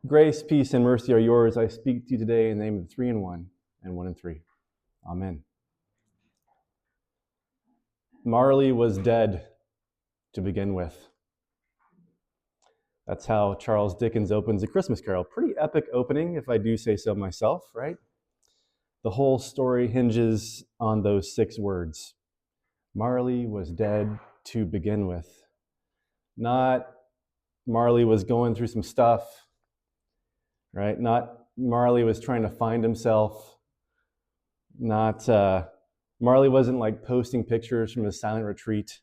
Grace, peace, and mercy are yours. I speak to you today in the name of the three in one and one in three. Amen. Marley was dead to begin with. That's how Charles Dickens opens A Christmas Carol. Pretty epic opening, if I do say so myself, right? The whole story hinges on those 6 words. Marley was dead to begin with. Not Marley was going through some stuff, right? Not Marley was trying to find himself. Not Marley wasn't like posting pictures from his silent retreat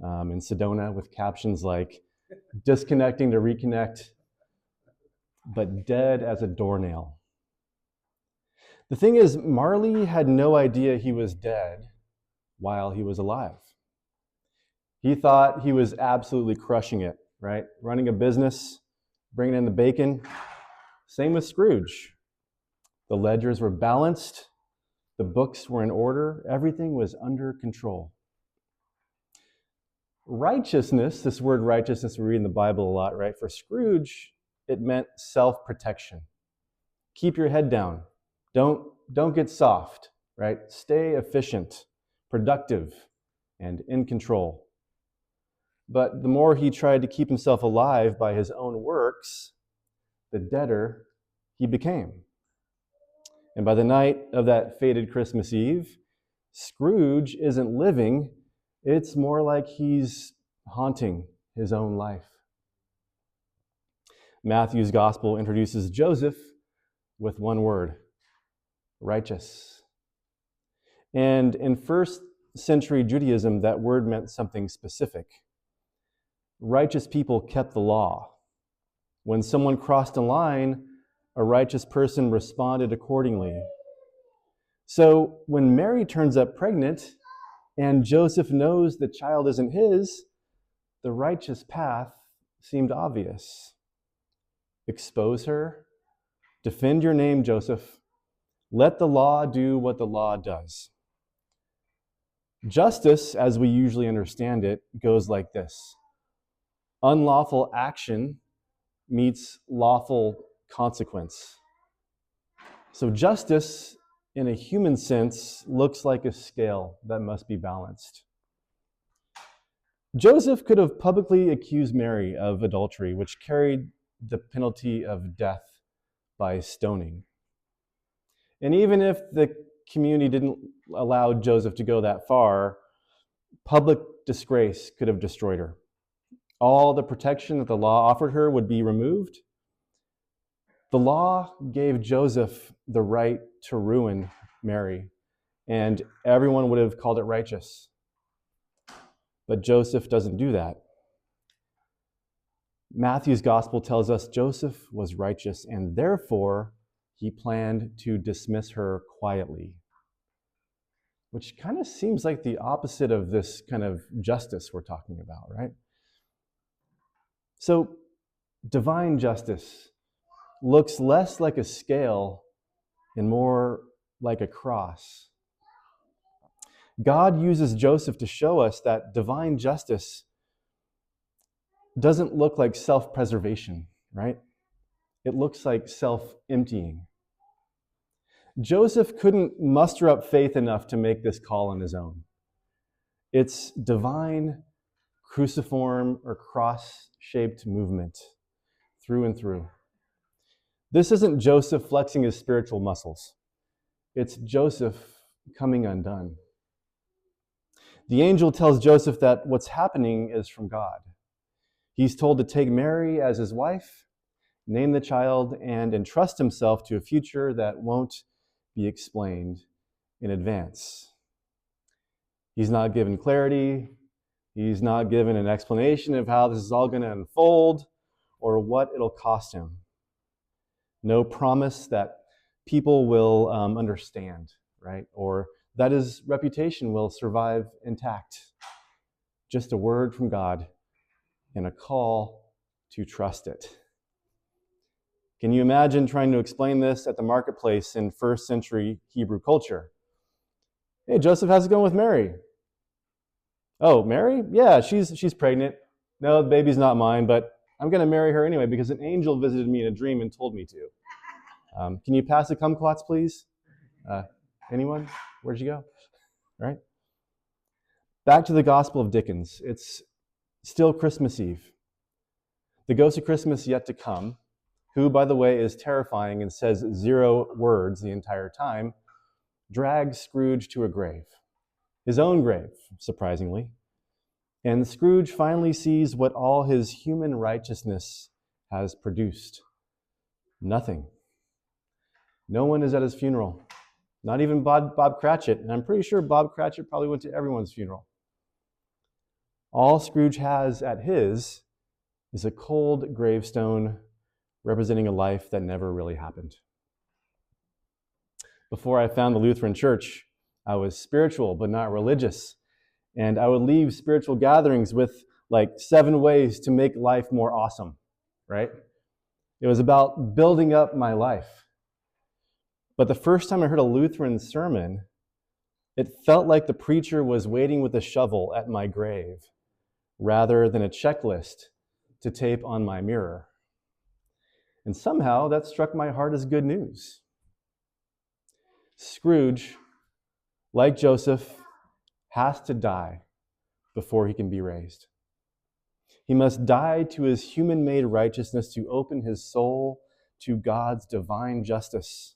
in Sedona with captions like disconnecting to reconnect, but dead as a doornail. The thing is, Marley had no idea he was dead while he was alive. He thought he was absolutely crushing it, right? Running a business, bringing in the bacon. Same with Scrooge. The ledgers were balanced. The books were in order. Everything was under control. Righteousness, this word righteousness we read in the Bible a lot, right? For Scrooge, it meant self-protection. Keep your head down. Don't get soft, right? Stay efficient, productive, and in control. But the more he tried to keep himself alive by his own works, the deader he became. And by the night of that fated Christmas Eve, Scrooge isn't living, it's more like he's haunting his own life. Matthew's gospel introduces Joseph with one word: righteous. And in first century Judaism, that word meant something specific. Righteous people kept the law. When someone crossed a line, a righteous person responded accordingly. So when Mary turns up pregnant and Joseph knows the child isn't his, the righteous path seemed obvious. Expose her, defend your name, Joseph. Let the law do what the law does. Justice, as we usually understand it, goes like this: unlawful action meets lawful consequence. So justice, in a human sense, looks like a scale that must be balanced. Joseph could have publicly accused Mary of adultery, which carried the penalty of death by stoning. And even if the community didn't allow Joseph to go that far, public disgrace could have destroyed her. All the protection that the law offered her would be removed. The law gave Joseph the right to ruin Mary, and everyone would have called it righteous. But Joseph doesn't do that. Matthew's gospel tells us Joseph was righteous, and therefore he planned to dismiss her quietly, which kind of seems like the opposite of this kind of justice we're talking about, right? So divine justice looks less like a scale and more like a cross. God uses Joseph to show us that divine justice doesn't look like self-preservation, right? It looks like self-emptying. Joseph couldn't muster up faith enough to make this call on his own. It's divine, cruciform or cross-shaped movement through and through. This isn't Joseph flexing his spiritual muscles. It's Joseph coming undone. The angel tells Joseph that what's happening is from God. He's told to take Mary as his wife, name the child, and entrust himself to a future that won't be explained in advance. He's not given clarity. He's not given an explanation of how this is all going to unfold or what it'll cost him. No promise that people will understand, right? Or that his reputation will survive intact. Just a word from God and a call to trust it. Can you imagine trying to explain this at the marketplace in first century Hebrew culture? Hey, Joseph, how's it going with Mary? Oh, Mary? Yeah, she's pregnant. No, the baby's not mine, but I'm going to marry her anyway because an angel visited me in a dream and told me to. Can you pass the kumquats, please? Anyone? Where'd you go? Right? Back to the Gospel of Dickens. It's still Christmas Eve. The ghost of Christmas yet to come, who, by the way, is terrifying and says 0 words the entire time, drags Scrooge to a grave. His own grave, surprisingly. And Scrooge finally sees what all his human righteousness has produced. Nothing. No one is at his funeral. Not even Bob Cratchit. And I'm pretty sure Bob Cratchit probably went to everyone's funeral. All Scrooge has at his is a cold gravestone representing a life that never really happened. Before I found the Lutheran Church, I was spiritual but not religious. And I would leave spiritual gatherings with like 7 ways to make life more awesome, right? It was about building up my life. But the first time I heard a Lutheran sermon, it felt like the preacher was waiting with a shovel at my grave rather than a checklist to tape on my mirror. And somehow that struck my heart as good news. Scrooge, like Joseph, has to die before he can be raised. He must die to his human-made righteousness to open his soul to God's divine justice.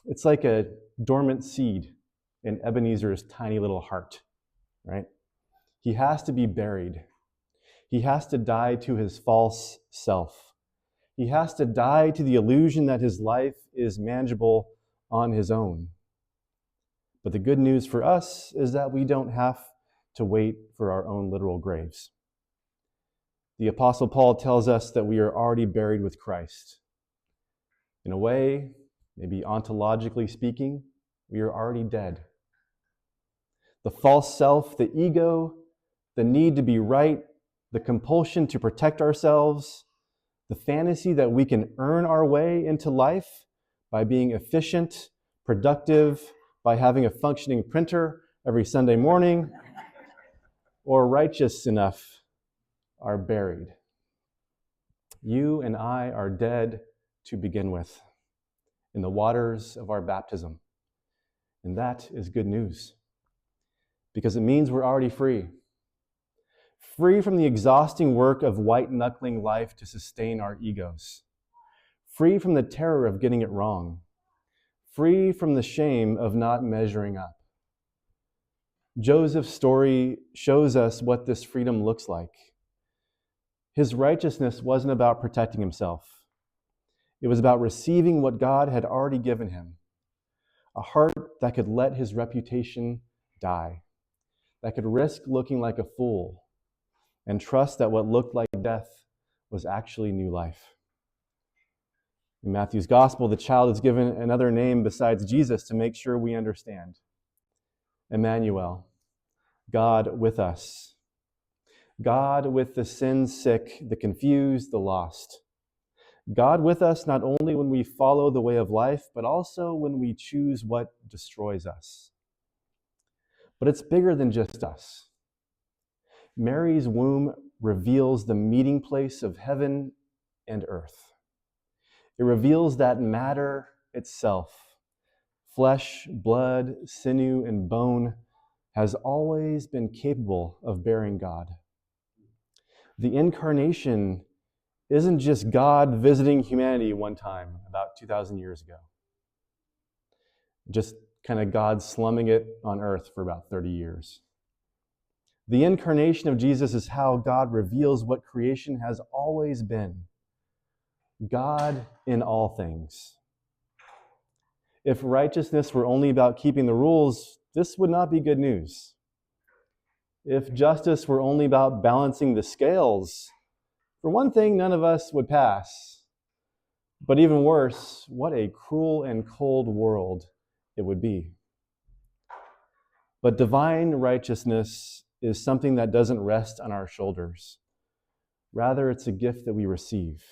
It's like a dormant seed in Ebenezer's tiny little heart, right? He has to be buried. He has to die to his false self. He has to die to the illusion that his life is manageable on his own. But the good news for us is that we don't have to wait for our own literal graves. The Apostle Paul tells us that we are already buried with Christ. In a way, maybe ontologically speaking, we are already dead. The false self, the ego, the need to be right, the compulsion to protect ourselves, the fantasy that we can earn our way into life by being efficient, productive, by having a functioning printer every Sunday morning, or righteous enough, are buried. You and I are dead to begin with in the waters of our baptism. And that is good news because it means we're already free. Free from the exhausting work of white-knuckling life to sustain our egos. Free from the terror of getting it wrong. Free from the shame of not measuring up. Joseph's story shows us what this freedom looks like. His righteousness wasn't about protecting himself. It was about receiving what God had already given him. A heart that could let his reputation die. That could risk looking like a fool and trust that what looked like death was actually new life. In Matthew's gospel, the child is given another name besides Jesus to make sure we understand. Emmanuel, God with us. God with the sin-sick, the confused, the lost. God with us not only when we follow the way of life, but also when we choose what destroys us. But it's bigger than just us. Mary's womb reveals the meeting place of heaven and earth. It reveals that matter itself, flesh, blood, sinew, and bone, has always been capable of bearing God. The incarnation isn't just God visiting humanity one time about 2,000 years ago. Just kind of God slumming it on earth for about 30 years. The incarnation of Jesus is how God reveals what creation has always been. God in all things. If righteousness were only about keeping the rules, this would not be good news. If justice were only about balancing the scales, for one thing, none of us would pass. But even worse, what a cruel and cold world it would be. But divine righteousness is something that doesn't rest on our shoulders. Rather, it's a gift that we receive.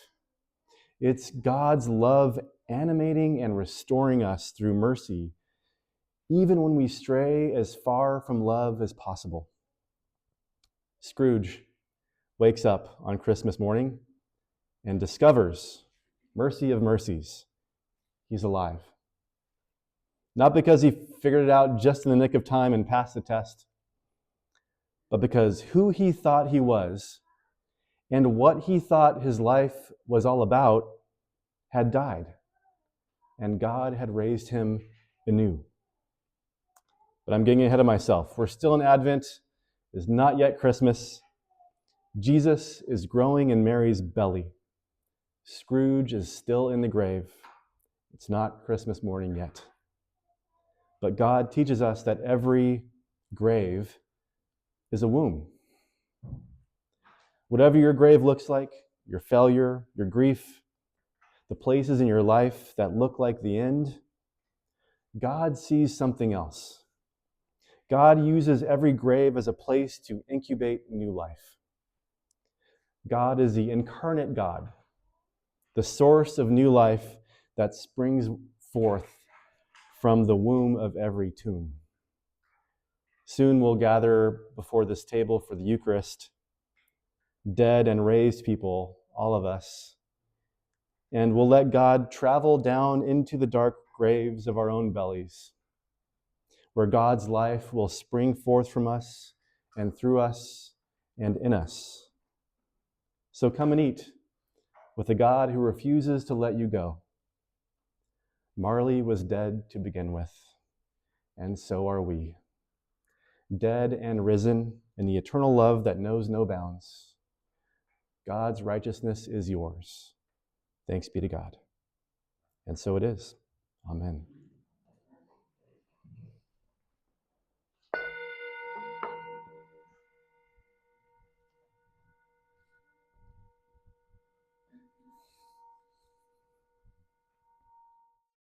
It's God's love animating and restoring us through mercy, even when we stray as far from love as possible. Scrooge wakes up on Christmas morning and discovers, mercy of mercies, he's alive. Not because he figured it out just in the nick of time and passed the test, but because who he thought he was and what he thought his life was all about had died, and God had raised him anew. But I'm getting ahead of myself. We're still in Advent. It's not yet Christmas. Jesus is growing in Mary's belly. Scrooge is still in the grave. It's not Christmas morning yet. But God teaches us that every grave is a womb. Whatever your grave looks like, your failure, your grief, the places in your life that look like the end, God sees something else. God uses every grave as a place to incubate new life. God is the incarnate God, the source of new life that springs forth from the womb of every tomb. Soon we'll gather before this table for the Eucharist, dead and raised people, all of us, and we'll let God travel down into the dark graves of our own bellies, where God's life will spring forth from us and through us and in us. So come and eat with a God who refuses to let you go. Marley was dead to begin with, and so are we. Dead and risen in the eternal love that knows no bounds. God's righteousness is yours. Thanks be to God. And so it is. Amen.